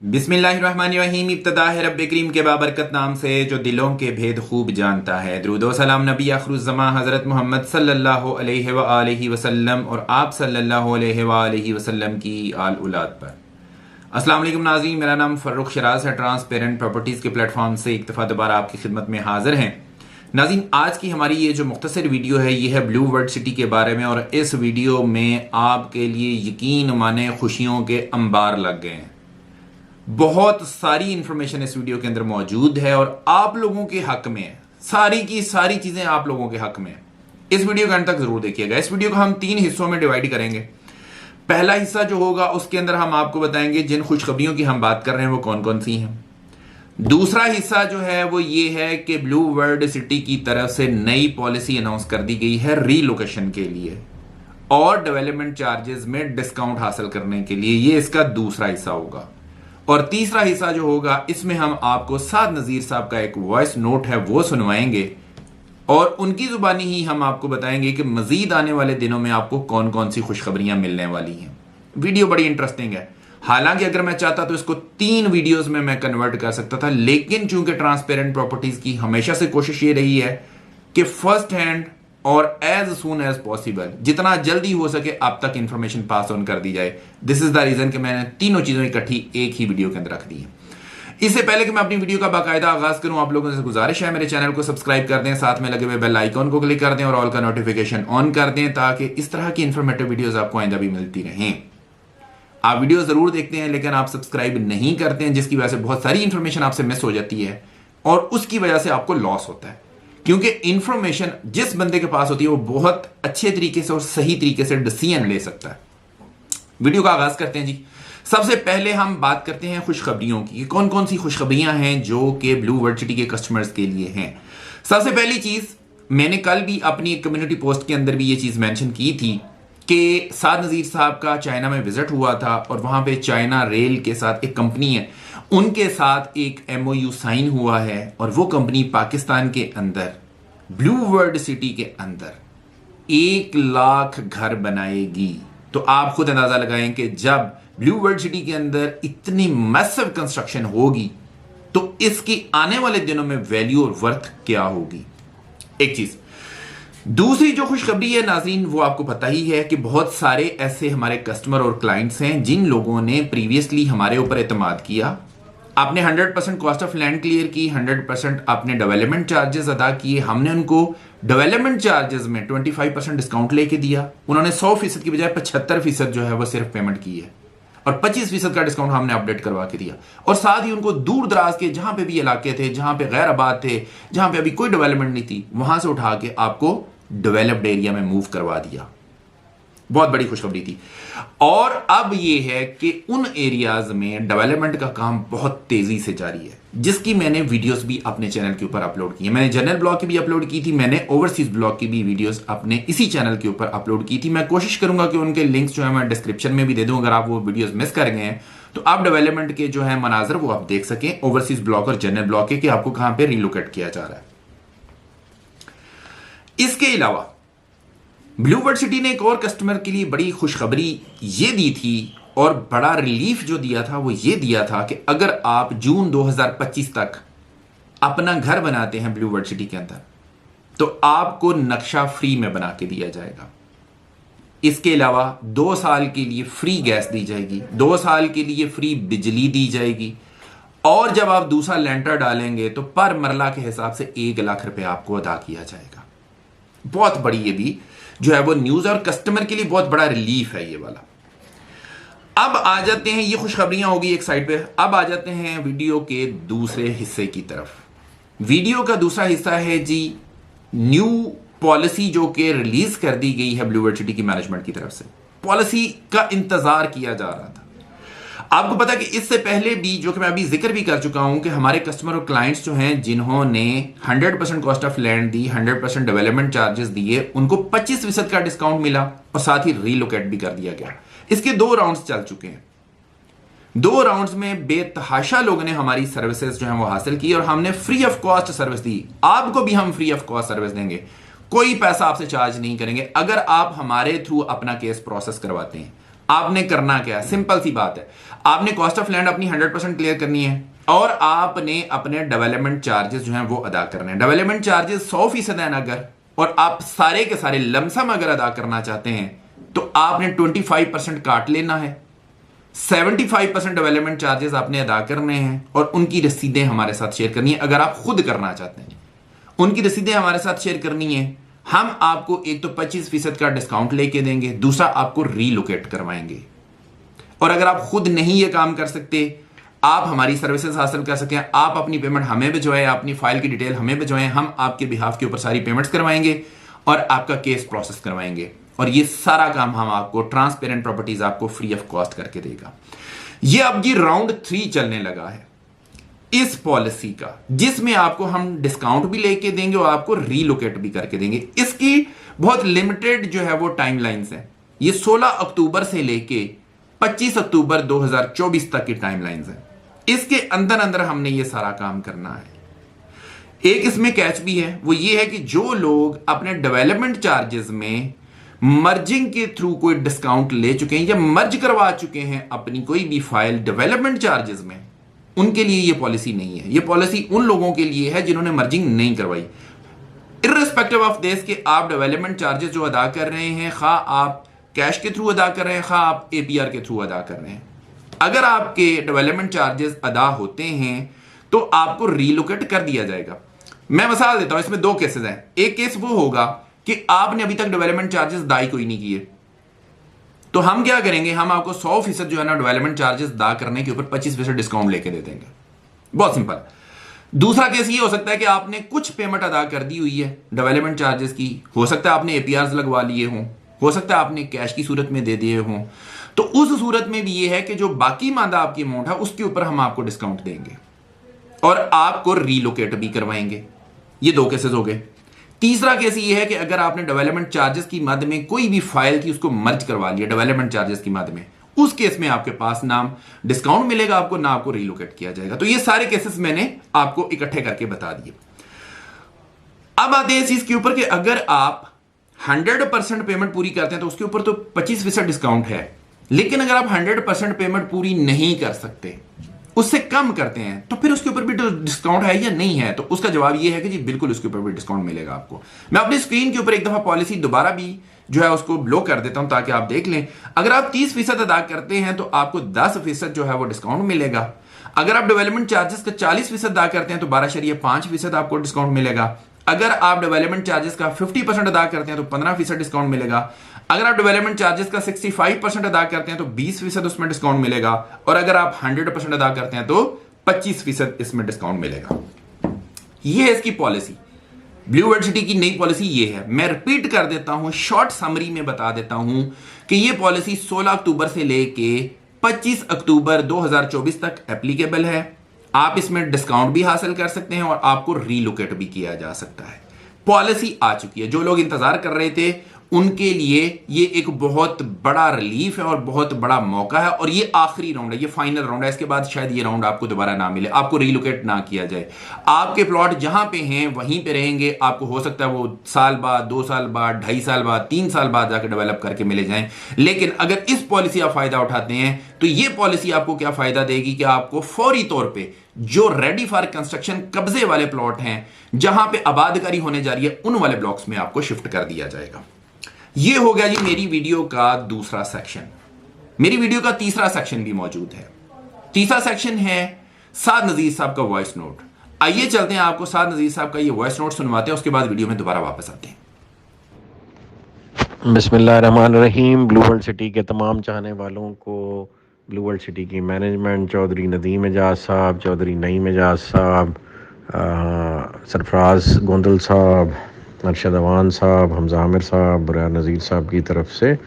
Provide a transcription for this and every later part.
बिस्मिल्लाहिर्रहमानिर्रहीम। इब्तिदा है रब्बे करीम के बाबरकत नाम से जो दिलों के भेद खूब जानता है। दुरूद व सलाम नबी आखिरुज़्ज़मा हज़रत मोहम्मद सल्लल्लाहु अलैहि व आलिहि वसल्लम और आप सल्लल्लाहु अलैहि व आलिहि वसल्लम की आल औलाद पर। अस्सलाम वालेकुम नाज़रीन, मेरा नाम फ़र्रुख शराज है। ट्रांसपेरेंट प्रॉपर्टीज़ के प्लेटफॉर्म से एक दफ़ा दोबारा आपकी खिदमत में हाजिर हैं। नाज़रीन, आज की हमारी ये जो मुख्तसर वीडियो है ये है ब्लू वर्ल्ड सिटी के बारे में, और इस वीडियो में आपके लिए यकीन माने खुशियों के अंबार लग गए हैं। बहुत सारी इंफॉर्मेशन इस वीडियो के अंदर मौजूद है और आप लोगों के हक में है। सारी की सारी चीजें आप लोगों के हक में है। इस वीडियो के अंत तक जरूर देखिएगा। इस वीडियो को हम 3 हिस्सों में डिवाइड करेंगे। पहला हिस्सा जो होगा उसके अंदर हम आपको बताएंगे जिन खुशखबरियों की हम बात कर रहे हैं वो कौन कौन सी हैं। दूसरा हिस्सा जो है वो ये है कि ब्लू वर्ल्ड सिटी की तरफ से नई पॉलिसी अनाउंस कर दी गई है रीलोकेशन के लिए और डेवलपमेंट चार्जेस में डिस्काउंट हासिल करने के लिए। ये इसका दूसरा हिस्सा होगा। और तीसरा हिस्सा जो होगा इसमें हम आपको साद नज़ीर साहब का एक वॉइस नोट है वो सुनवाएंगे और उनकी जुबानी ही हम आपको बताएंगे कि मजीद आने वाले दिनों में आपको कौन कौन सी खुशखबरियां मिलने वाली हैं। वीडियो बड़ी इंटरेस्टिंग है। हालांकि अगर मैं चाहता तो इसको 3 वीडियोस में मैं कन्वर्ट कर सकता था, लेकिन चूंकि ट्रांसपेरेंट प्रॉपर्टीज की हमेशा से कोशिश ये रही है कि फर्स्ट हैंड और एज सून एज पॉसिबल जितना जल्दी हो सके आप तक इंफॉर्मेशन पास ऑन कर दी जाए। दिस इज द रीजन कि मैंने तीनों चीजों इकट्ठी एक ही वीडियो के अंदर रख दी है। इससे पहले कि मैं अपनी वीडियो का बाकायदा आगाज करूं, आप लोगों से गुजारिश है मेरे चैनल को सब्सक्राइब कर दें, साथ में लगे हुए बेल आइकॉन को क्लिक कर दें और ऑल का नोटिफिकेशन ऑन कर दें ताकि इस तरह की इंफॉर्मेटिव वीडियोस आपको आइंदा भी मिलती रहें। आप वीडियो जरूर देखते हैं लेकिन आप सब्सक्राइब नहीं करते हैं, जिसकी वजह से बहुत सारी इंफॉर्मेशन आपसे मिस हो जाती है और उसकी वजह से आपको लॉस होता है, क्योंकि इंफॉर्मेशन जिस बंदे के पास होती है वो बहुत अच्छे तरीके से और सही तरीके से डिसीजन ले सकता है। वीडियो का आगाज करते हैं जी। सबसे पहले हम बात करते हैं खुशखबरियों की। कौन कौन सी खुशखबरियां हैं जो कि ब्लू वर्ल्ड सिटी के कस्टमर्स के लिए हैं। सबसे पहली चीज, मैंने कल भी अपनी कम्युनिटी पोस्ट के अंदर भी ये चीज मेंशन की थी कि साद नज़ीर साहब का चाइना में विजिट हुआ था और वहां पे चाइना रेल के साथ एक कंपनी है, उनके साथ एक MOU साइन हुआ है और वो कंपनी पाकिस्तान के अंदर ब्लू वर्ल्ड सिटी के अंदर 1 लाख घर बनाएगी। तो आप खुद अंदाजा लगाएं कि जब ब्लू वर्ल्ड सिटी के अंदर इतनी मैसिव कंस्ट्रक्शन होगी तो इसकी आने वाले दिनों में वैल्यू और वर्थ क्या होगी। एक चीज। दूसरी जो खुशखबरी है नाज़रीन, वो आपको पता ही है कि बहुत सारे ऐसे हमारे कस्टमर और क्लाइंट्स हैं जिन लोगों ने प्रीवियसली हमारे ऊपर एतमाद किया। आपने 100% कॉस्ट ऑफ लैंड क्लियर की, 100% आपने डेवलपमेंट चार्जेस अदा किए। हमने उनको डेवलपमेंट चार्जेस में 25% डिस्काउंट लेके दिया। उन्होंने 100% की बजाय 75% जो है वो सिर्फ पेमेंट की है और 25% का डिस्काउंट हमने अपडेट करवा के दिया। और साथ ही उनको दूर दराज के जहां पे भी इलाके थे, जहां पे गैर आबाद थे, जहां पे अभी कोई डेवलपमेंट नहीं थी, वहां से उठा के आपको डेवलप्ड एरिया में मूव करवा दिया। बहुत बड़ी खुशखबरी थी। और अब यह है कि उन एरियाज में डेवलपमेंट का काम बहुत तेजी से जारी है, जिसकी मैंने वीडियोस भी अपने चैनल के ऊपर अपलोड की है। मैंने जनरल ब्लॉग की भी अपलोड की थी, मैंने ओवरसीज ब्लॉग की भी वीडियोस अपने इसी चैनल के ऊपर अपलोड की थी। मैं कोशिश करूंगा कि उनके लिंक्स जो है मैं डिस्क्रिप्शन में भी दे दूं। अगर आप वो वीडियोस मिस कर गए हैं तो आप डेवलपमेंट के जो है मनाजर वो आप देख सकें, ओवरसीज ब्लॉग और जनरल ब्लॉग के, कि आपको कहां पर रिलोकेट किया जा रहा है। इसके अलावा ब्लू वर्ल्ड सिटी ने एक और कस्टमर के लिए बड़ी खुशखबरी ये दी थी और बड़ा रिलीफ जो दिया था वो ये दिया था कि अगर आप जून 2025 तक अपना घर बनाते हैं ब्लू वर्ल्ड सिटी के अंदर तो आपको नक्शा फ्री में बना के दिया जाएगा। इसके अलावा 2 साल के लिए फ्री गैस दी जाएगी, 2 साल के लिए फ्री बिजली दी जाएगी और जब आप दूसरा लेंटर डालेंगे तो पर मरला के हिसाब से 1 लाख रुपए आपको अदा किया जाएगा। बहुत बड़ी ये भी जो है वो न्यूज और कस्टमर के लिए बहुत बड़ा रिलीफ है ये वाला। अब आ जाते हैं, ये खुशखबरियां होगी एक साइड पे। अब आ जाते हैं वीडियो के दूसरे हिस्से की तरफ। वीडियो का दूसरा हिस्सा है जी न्यू पॉलिसी जो कि रिलीज कर दी गई है ब्लू वर्ल्ड सिटी की मैनेजमेंट की तरफ से। पॉलिसी का इंतजार किया जा रहा था। आपको पता है कि इससे पहले भी, जो कि मैं अभी जिक्र भी कर चुका हूं, कि हमारे कस्टमर और क्लाइंट्स जो हैं जिन्होंने 100% cost of land the, 100% development charges दिए, उनको 25% का डिस्काउंट मिला और साथ ही रीलोकेट भी कर दिया गया। इसके 2 राउंड्स चल चुके हैं। 2 राउंड्स में बेतहाशा लोगों ने हमारी सर्विसेज जो है वो हासिल की और हमने फ्री ऑफ कॉस्ट सर्विस दी। आपको भी हम फ्री ऑफ कॉस्ट सर्विस देंगे, कोई पैसा आपसे चार्ज नहीं करेंगे अगर आप हमारे थ्रू अपना केस प्रोसेस करवाते हैं। आपने करना क्या है, सिंपल सी बात है, आपने कॉस्ट ऑफ लैंड अपनी 100% क्लियर करनी है और आपने अपने डेवलपमेंट चार्जेस जो हैं वो अदा करने हैं। डेवलपमेंट चार्जेस 100% है अगर, और आप सारे के सारे लमसम अगर अदा करना चाहते हैं तो आपने 25% काट लेना है, 75% डेवलपमेंट चार्जेस आपने अदा करने हैं और उनकी रसीदें हमारे साथ शेयर करनी है। अगर आप खुद करना चाहते हैं उनकी रसीदें हमारे साथ शेयर करनी है, हम आपको एक तो 25% का डिस्काउंट लेके देंगे, दूसरा आपको रीलोकेट करवाएंगे। और अगर आप खुद नहीं ये काम कर सकते, आप हमारी सर्विसेज हासिल कर सकते हैं। आप अपनी पेमेंट हमें भिजवाएं, अपनी फाइल की डिटेल हमें भिजवाएं, हम आपके बिहाफ के ऊपर सारी पेमेंट्स करवाएंगे और आपका केस प्रोसेस करवाएंगे। और ये सारा काम हम आपको ट्रांसपेरेंट प्रॉपर्टीज आपको फ्री ऑफ कॉस्ट करके देगा। ये अब जी राउंड 3 चलने लगा है इस पॉलिसी का, जिसमें आपको हम डिस्काउंट भी लेके देंगे और आपको रीलोकेट भी करके देंगे। इसकी बहुत लिमिटेड जो है वो टाइमलाइंस है। ये 16 अक्टूबर से लेके 25 अक्टूबर 2024 तक की टाइमलाइंस है। इसके अंदर अंदर हमने ये सारा काम करना है। एक इसमें कैच भी है, वो ये है कि जो लोग अपने डेवलपमेंट चार्जेस में मर्जिंग के थ्रू कोई डिस्काउंट ले चुके हैं या मर्ज करवा चुके हैं अपनी कोई भी फाइल डेवलपमेंट चार्जेस में, उनके लिए ये पॉलिसी नहीं है। ये पॉलिसी उन लोगों के लिए है जिन्होंने मर्जिंग नहीं करवाई। इर्रेस्पेक्टिव ऑफ दिस कि आप डेवलपमेंट चार्जेस जो अदा कर रहे हैं, खा आप कैश के थ्रू अदा कर रहे हैं, खा आप एपीआर के थ्रू अदा कर रहे हैं, अगर आपके डेवलपमेंट चार्जेस अदा होते हैं तो आपको रीलोकेट कर दिया जाएगा। मैं मिसाल देता हूं, इसमें 2 केसेस हैं। एक केस वो होगा कि आपने अभी तक डेवलपमेंट चार्जेस अदा कोई नहीं किए, तो हम क्या करेंगे, हम आपको 100% जो है ना डेवलपमेंट चार्जेस अदा करने के ऊपर 25% डिस्काउंट लेके दे देंगे। बहुत सिंपल। दूसरा केस ये हो सकता है कि आपने कुछ पेमेंट अदा कर दी हुई है डेवलपमेंट चार्जेस की, हो सकता है आपने एपीआर लगवा लिए हों, हो सकता है आपने कैश की सूरत में दे दिए हों, तो उस सूरत में भी ये है कि जो बाकी मांदा आपकी अमाउंट है उसके ऊपर हम आपको डिस्काउंट देंगे और आपको रीलोकेट भी करवाएंगे। ये 2 केसेस हो गए। तीसरा केस ये है कि अगर आपने डेवलपमेंट चार्जेस की मद में कोई भी फाइल थी उसको मर्ज करवा लिया डेवलपमेंट चार्जेस की मद में, उस केस में आपके पास ना डिस्काउंट मिलेगा आपको, ना आपको रीलोकेट किया जाएगा। तो ये सारे केसेस मैंने आपको इकट्ठे करके बता दिए। अब आते हैं इस चीज के ऊपर कि अगर आप 100% पेमेंट पूरी करते हैं तो उसके ऊपर तो 25% डिस्काउंट है, लेकिन अगर आप 100% पेमेंट पूरी नहीं कर सकते, उससे कम करते हैं, तो फिर उसके ऊपर भी डिस्काउंट है या नहीं है? तो उसका जवाब यह है कि जी बिल्कुल उसके ऊपर भी डिस्काउंट मिलेगा आपको। मैं अपनी स्क्रीन के ऊपर एक दफा पॉलिसी दोबारा भी जो है उसको ब्लो कर देता हूं ताकि आप देख लें। अगर आप 30% अदा करते हैं तो आपको 10% जो है वो डिस्काउंट मिलेगा। अगर आप डेवलपमेंट चार्जेस का 40% अदा करते हैं तो 12.5% आपको डिस्काउंट मिलेगा। अगर आप डेवलपमेंट चार्जेस का 50% अदा करते हैं तो 15% डिस्काउंट मिलेगा। अगर आप डेवलपमेंट चार्जेस का 65% अदा करते हैं तो 20% उसमें डिस्काउंट मिलेगा। और अगर आप 100% अदा करते हैं तो 25% इसमें डिस्काउंट मिलेगा। यह है इसकी पॉलिसी। ब्लू वर्ल्ड सिटी की नई पॉलिसी ये है। मैं रिपीट कर देता हूं, शॉर्ट समरी में बता देता हूं कि यह पॉलिसी 16 अक्टूबर से लेके 25 अक्टूबर 2024 तक एप्लीकेबल है। आप इसमें डिस्काउंट भी हासिल कर सकते हैं और आपको रीलोकेट भी किया जा सकता है। पॉलिसी आ चुकी है। जो लोग इंतजार कर रहे थे उनके लिए ये एक बहुत बड़ा रिलीफ है और बहुत बड़ा मौका है। और ये आखिरी राउंड है, ये फाइनल राउंड है। इसके बाद शायद ये राउंड आपको दोबारा ना मिले, आपको रीलोकेट ना किया जाए। आपके प्लॉट जहां पे हैं वहीं पे रहेंगे। आपको हो सकता है वो साल बाद, 2 साल बाद, 2.5 साल बाद, 3 साल बाद जाकर डेवलप करके मिले जाएं। लेकिन अगर इस पॉलिसी आप फायदा उठाते हैं तो ये पॉलिसी आपको क्या फायदा देगी कि आपको फौरी तौर पर जो रेडी फॉर कंस्ट्रक्शन कब्जे वाले प्लॉट हैं, जहां पे आबादकारी होने जा रही है, उन वाले ब्लॉक्स में आपको शिफ्ट कर दिया जाएगा। ये हो गया जी मेरी वीडियो का दूसरा सेक्शन। मेरी वीडियो का तीसरा सेक्शन भी मौजूद है। तीसरा सेक्शन है साद नजीर साहब का वॉइस नोट। आइए चलते हैं, आपको साद नजीर साहब का ये वॉइस नोट सुनवाते हैं, उसके बाद वीडियो में दोबारा वापस आते हैं। बिस्मिल्लाहिर्रहमानिर्रहीम। ब्लू वर्ल्ड सिटी के तमाम चाहने वालों को ब्लू वर्ल्ड सिटी की मैनेजमेंट, चौधरी नदीम एजाज साहब, चौधरी नईम एजाज साहब, सरफराज गोंदल साहब, अरशद अवान साहब, हमजा आमिर साहब, बुरहान नज़ीर साहब की तरफ से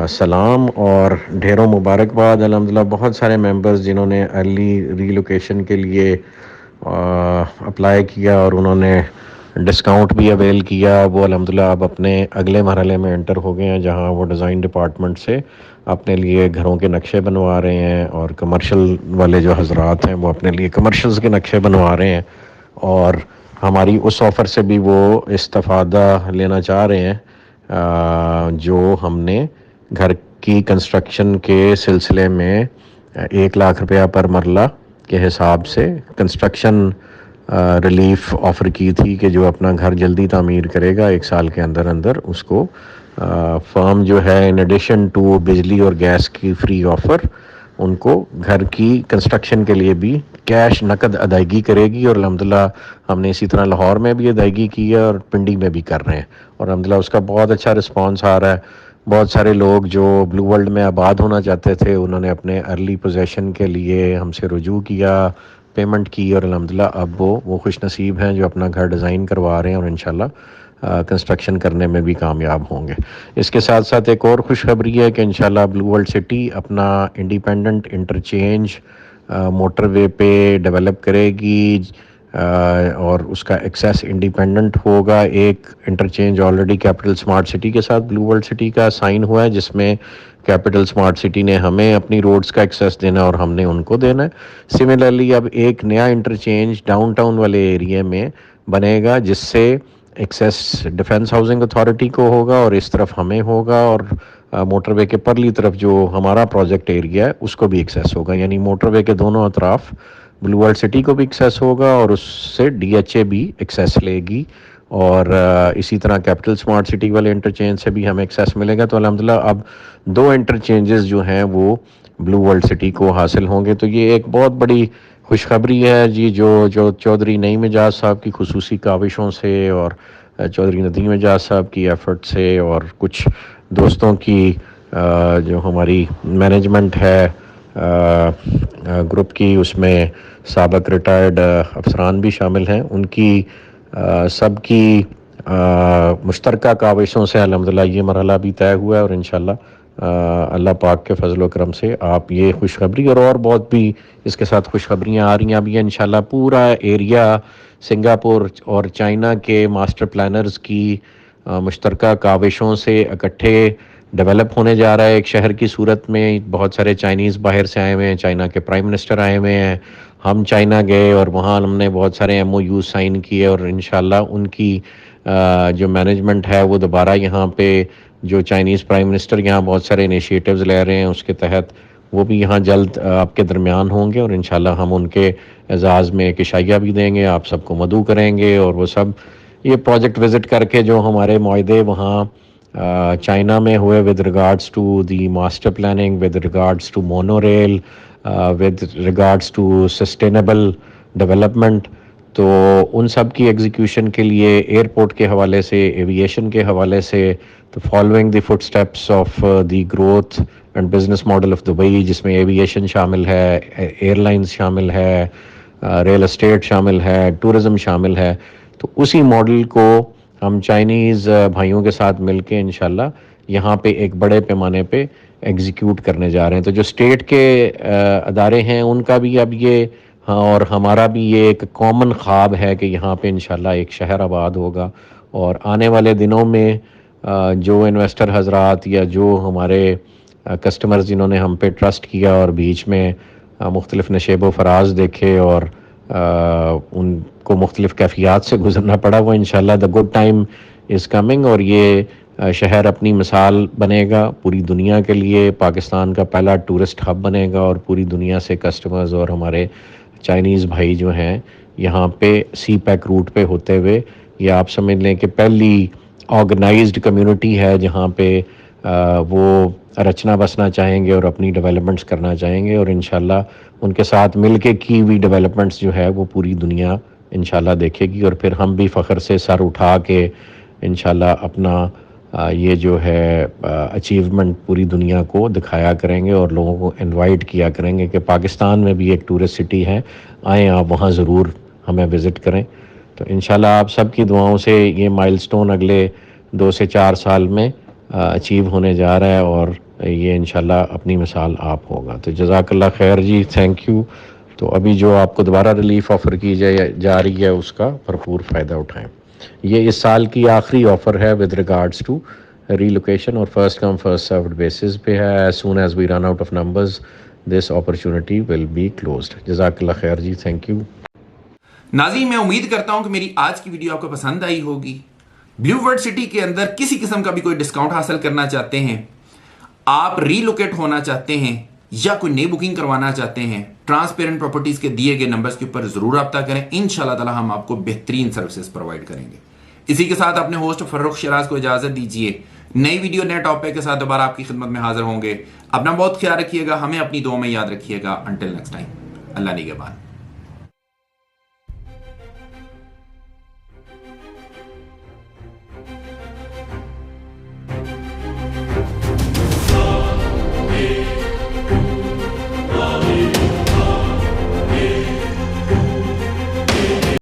सलाम और ढेरों मुबारकबाद। अल्हम्दुलिल्लाह बहुत सारे मेंबर्स जिन्होंने अर्ली रीलोकेशन के लिए अप्लाई किया और उन्होंने डिस्काउंट भी अवेल किया, वो अल्हम्दुलिल्लाह अब अपने अगले मरहले में एंटर हो गए हैं, जहां वो डिज़ाइन डिपार्टमेंट से अपने लिए घरों के नक्शे बनवा रहे हैं और कमर्शियल वाले जो हजरात हैं वो अपने लिए कमर्शियल्स के नक्शे बनवा रहे हैं। और हमारी उस ऑफ़र से भी वो इस्तिफ़ादा लेना चाह रहे हैं जो हमने घर की कंस्ट्रक्शन के सिलसिले में 1 लाख रुपया पर मरला के हिसाब से कंस्ट्रक्शन रिलीफ ऑफ़र की थी कि जो अपना घर जल्दी तामीर करेगा 1 साल के अंदर अंदर उसको फर्म जो है इन एडिशन टू बिजली और गैस की फ्री ऑफ़र उनको घर की कंस्ट्रक्शन के लिए भी कैश नकद अदायगी करेगी। और अल्हम्दुलिल्लाह हमने इसी तरह लाहौर में भी अदायगी की है और पिंडी में भी कर रहे हैं और अल्हम्दुलिल्लाह उसका बहुत अच्छा रिस्पांस आ रहा है। बहुत सारे लोग जो ब्लू वर्ल्ड में आबाद होना चाहते थे उन्होंने अपने अर्ली पोजेशन के लिए हमसे रुजू किया, पेमेंट की और अल्हम्दुलिल्लाह अब वो खुश नसीब हैं जो अपना घर डिज़ाइन करवा रहे हैं और इंशाल्लाह कंस्ट्रक्शन करने में भी कामयाब होंगे। इसके साथ साथ एक और खुशखबरी है कि इंशाल्लाह ब्लू वर्ल्ड सिटी अपना इंडिपेंडेंट इंटरचेंज मोटरवे पे डेवलप करेगी और उसका एक्सेस इंडिपेंडेंट होगा। एक interchange already capital smart city के साथ ब्लू वर्ल्ड सिटी का साइन हुआ है जिसमें कैपिटल स्मार्ट सिटी ने हमें अपनी रोड्स का एक्सेस देना और हमने उनको देना है। सिमिलरली अब एक नया इंटरचेंज डाउनटाउन वाले एरिया में बनेगा जिससे एक्सेस डिफेंस हाउसिंग अथॉरिटी को होगा और इस तरफ हमें होगा और मोटरवे के परली तरफ जो हमारा प्रोजेक्ट एरिया है उसको भी एक्सेस होगा। यानी मोटरवे के दोनों अतराफ ब्लू वर्ल्ड सिटी को भी एक्सेस होगा और उससे डीएचए भी एक्सेस लेगी और इसी तरह कैपिटल स्मार्ट सिटी वाले इंटरचेंज से भी हमें एक्सेस मिलेगा। तो अल्हम्दुलिल्लाह अब 2 इंटरचेंजेस जो हैं वो ब्लू वर्ल्ड सिटी को हासिल होंगे। तो ये एक बहुत बड़ी खुशखबरी है जी जो चौधरी नईम एजाज साहब की खुसूसी काविशों से और चौधरी नदीम एजाज साहब की एफर्ट से और कुछ दोस्तों की जो हमारी मैनेजमेंट है ग्रुप की उसमें साबिक रिटायर्ड अफसरान भी शामिल हैं, उनकी सबकी मुश्तरका काविशों से अल्हम्दुलिल्लाह ये मरहला भी तय हुआ है और इंशाल्लाह अल्लाह पाक के फजल करम से आप ये खुशखबरी और बहुत भी इसके साथ खुशखबरियाँ आ रही हैं। अभी इंशाल्लाह पूरा एरिया सिंगापुर और चाइना के मास्टर प्लानर्स की मुश्तरका काविशों से इकट्ठे डेवलप होने जा रहा है एक शहर की सूरत में। बहुत सारे चाइनीज़ बाहर से आए हुए हैं, चाइना के प्राइम मिनिस्टर आए हुए हैं, हम चाइना गए और वहाँ हमने बहुत सारे एमओयू साइन किए और इंशाल्लाह उनकी जो मैनेजमेंट है वो दोबारा यहाँ पे जो चाइनीज़ प्राइम मिनिस्टर यहाँ बहुत सारे इनिशिएटिव्स ले रहे हैं उसके तहत वो भी यहाँ जल्द आपके दरमियान होंगे और इंशाल्लाह हम उनके एजाज़ में एक इशाइया भी देंगे, आप सबको मदऊ करेंगे और वो सब ये प्रोजेक्ट विज़िट करके जो हमारे मुआहदे वहाँ चाइना में हुए with regards to the master planning, with regards to monorail, with regards to sustainable development, तो उन सब की एग्जीक्यूशन के लिए एयरपोर्ट के हवाले से, एविएशन के हवाले से, तो following the footsteps of the growth and business model of Dubai जिसमें एविएशन शामिल है, एयरलाइंस शामिल है, रियल एस्टेट शामिल है, टूरिज़म शामिल है, तो उसी मॉडल को हम चाइनीज़ भाइयों के साथ मिलके इंशाल्लाह यहाँ पे एक बड़े पैमाने पे एग्जीक्यूट करने जा रहे हैं। तो जो स्टेट के अदारे हैं उनका भी अब ये हाँ और हमारा भी ये एक कॉमन ख्वाब है कि यहाँ पे इंशाल्लाह एक शहर आबाद होगा और आने वाले दिनों में जो इन्वेस्टर हजरात या जो हमारे कस्टमर्स जिन्होंने हम पे ट्रस्ट किया और बीच में मुख्तलिफ नशेब व फराज देखे और उनको मुख्तलिफ कैफियत से गुजरना पड़ा, वो इंशाल्लाह the good time is coming और ये शहर अपनी मिसाल बनेगा पूरी दुनिया के लिए, पाकिस्तान का पहला टूरिस्ट हब बनेगा और पूरी दुनिया से कस्टमर्स और हमारे चाइनीज़ भाई जो हैं यहाँ पे सी पैक रूट पे होते हुए ये आप समझ लें कि पहली ऑर्गेनाइज्ड कम्युनिटी है जहाँ पे वो रचना बसना चाहेंगे और अपनी डेवलपमेंट्स करना चाहेंगे और इंशाल्लाह उनके साथ मिलके की हुई डेवलपमेंट्स जो है वो पूरी दुनिया इंशाल्लाह देखेगी और फिर हम भी फ़ख्र से सर उठा के इंशाल्लाह अपना ये जो है अचीवमेंट पूरी दुनिया को दिखाया करेंगे और लोगों को इनवाइट किया करेंगे कि पाकिस्तान में भी एक टूरिस्ट सिटी है, आएँ आप वहाँ ज़रूर हमें विज़िट करें। तो इंशाल्लाह आप सब की दुआओं से ये माइलस्टोन अगले 2 से 4 साल में अचीव होने जा रहा है और ये इंशाल्लाह अपनी मिसाल आप होगा। तो जज़ाकल्लाह खैर जी, थैंक यू। तो अभी जो आपको दोबारा रिलीफ ऑफ़र की जा रही है उसका भरपूर फ़ायदा उठाएं। ये इस साल की आखिरी ऑफ़र है विद रिगार्ड्स टू रीलोकेशन और first come first served basis पे है। As soon as we run out of numbers this opportunity will be closed. जज़ाकल्लाह खैर जी, थैंक यू। नाज़रीन, मैं उम्मीद करता हूं कि मेरी आज की वीडियो आपको पसंद आई होगी। ब्लू वर्ल्ड सिटी के अंदर किसी किस्म का भी कोई डिस्काउंट हासिल करना चाहते हैं, आप रीलोकेट होना चाहते हैं या कोई नई बुकिंग करवाना चाहते हैं, ट्रांसपेरेंट प्रॉपर्टीज के दिए गए नंबर्स के ऊपर जरूर रब्ता करें। इंशाल्लाह ताला हम आपको बेहतरीन सर्विसेज प्रोवाइड करेंगे। इसी के साथ अपने होस्ट फर्रुख शिराज को इजाजत दीजिए। नई वीडियो नए टॉपिक के साथ दोबारा आपकी खिदमत में हाजिर होंगे। अपना बहुत ख्याल रखिएगा, हमें अपनी दुआ में याद रखिएगा। अंटिल नेक्स्ट टाइम, अल्लाह निगहबान।